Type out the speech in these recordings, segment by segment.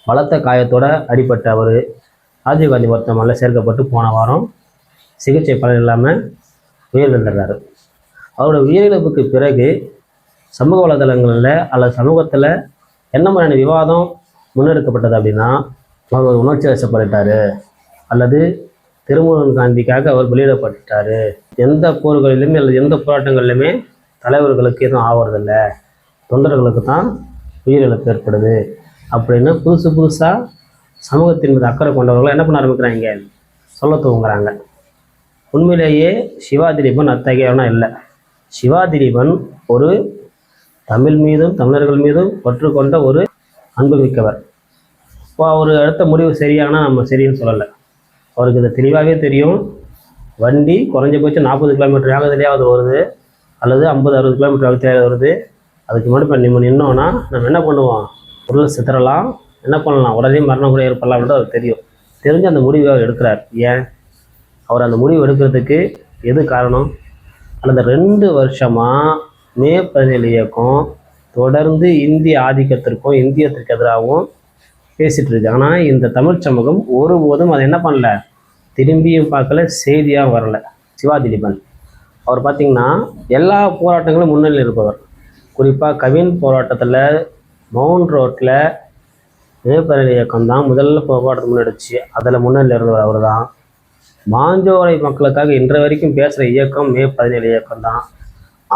பலத்த காயத்தோட அடிபட்ட அவர் ராஜீவ்காந்தி மருத்துவமனையில் சேர்க்கப்பட்டு போன வாரம் சிகிச்சை பலன் இல்லாமல் உயிரிழந்துடுறாரு. அவரோட உயிரிழப்புக்கு பிறகு சமூக வலைதளங்களில் அல்லது சமூகத்தில் என்ன மாதிரியான விவாதம் முன்னெடுக்கப்பட்டது அப்படின்னா, அவர் உணர்ச்சி வசப்பட்டார் அல்லது திருமுருகன் காந்திக்காக அவர் வெளியிடப்பட்டார், எந்த போர்களிலுமே அல்லது எந்த போராட்டங்களிலுமே தலைவர்களுக்கு எதுவும் ஆவறதில்லை, தொண்டர்களுக்கு தான் உயிரிழப்பு ஏற்படுது அப்படின்னு புதுசாக சமூகத்தின் மீது அக்கறை கொண்டவர்கள் என்ன பண்ண ஆரம்பிக்கிறாங்க, சொல்ல துவங்குறாங்க. உண்மையிலேயே சிவா திலீபன் அத்தகையவனா இல்லை. சிவா திலீபன் ஒரு தமிழ் மீதும் தமிழர்கள் மீதும் பற்று கொண்ட ஒரு அன்புமிக்கவர். இப்போ அவர் எடுத்த முடிவு சரியானா நம்ம சரின்னு சொல்லலை. அவருக்கு இது தெளிவாகவே தெரியும். வண்டி குறைஞ்சபட்சம் 40 கிலோமீட்டர் வேகத்திலேயாவது வருது அல்லது 50-60 கிலோமீட்டர் வேகத்திலேயாவது வருது. அதுக்கு முன்னாடி இப்போ நம்ம நின்னோன்னா நம்ம என்ன பண்ணுவோம், உடல் சித்தரலாம், என்ன பண்ணலாம், உடனே மரணம் கூட ஏற்படலாம் அப்படின்றது அவருக்கு தெரியும். தெரிஞ்சு அந்த முடிவை அவர் எடுக்கிறார். ஏன் அவர் அந்த முடிவு எடுக்கிறதுக்கு எது காரணம், அல்லது 2 வருஷமாக மே 17 இயக்கம் தொடர்ந்து இந்திய ஆதிக்கத்திற்கும் இந்தியத்திற்கு எதிராகவும் பேசிகிட்டு இருக்கு. ஆனால் இந்த தமிழ் சமூகம் ஒருபோதும் அதை என்ன பண்ணல, திரும்பியும் பார்க்கல, செய்தியாக வரலை. சிவா திலீபன் அவர் பார்த்திங்கன்னா எல்லா போராட்டங்களும் முன்னணியில் இருப்பவர். குறிப்பாக கவின் போராட்டத்தில் மவுண்ட் ரோட்டில் மே 17 இயக்கம் தான் முதல்ல போராட்டத்தை முன்னெடுச்சு, அதில் முன்னணியில் இருந்தவர் அவர் தான். மாஞ்சோலை மக்களுக்காக இன்றைய வரைக்கும் பேசுகிற இயக்கம் மே 17 இயக்கம் தான்,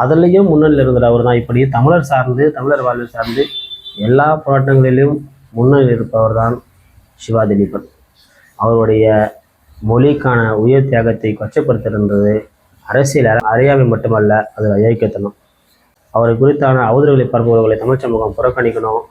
அதுலேயும் முன்னணியில் இருந்தவர் அவர் தான். இப்படி தமிழர் சார்ந்து தமிழர் வாழ்வு சார்ந்து எல்லா போராட்டங்களிலும் முன்னணியில் இருப்பவர் தான் சிவா திலீபன். அவருடைய மொழிக்கான உயர் தியாகத்தை கொச்சப்படுத்திருந்தது அரசியல் அறியாமை மட்டுமல்ல, அது இயக்கத்தனம். அவரை குறித்தான அவதூறுகளை பரப்புபவர்களை தமிழ் சமூகம் புறக்கணிக்கணும்.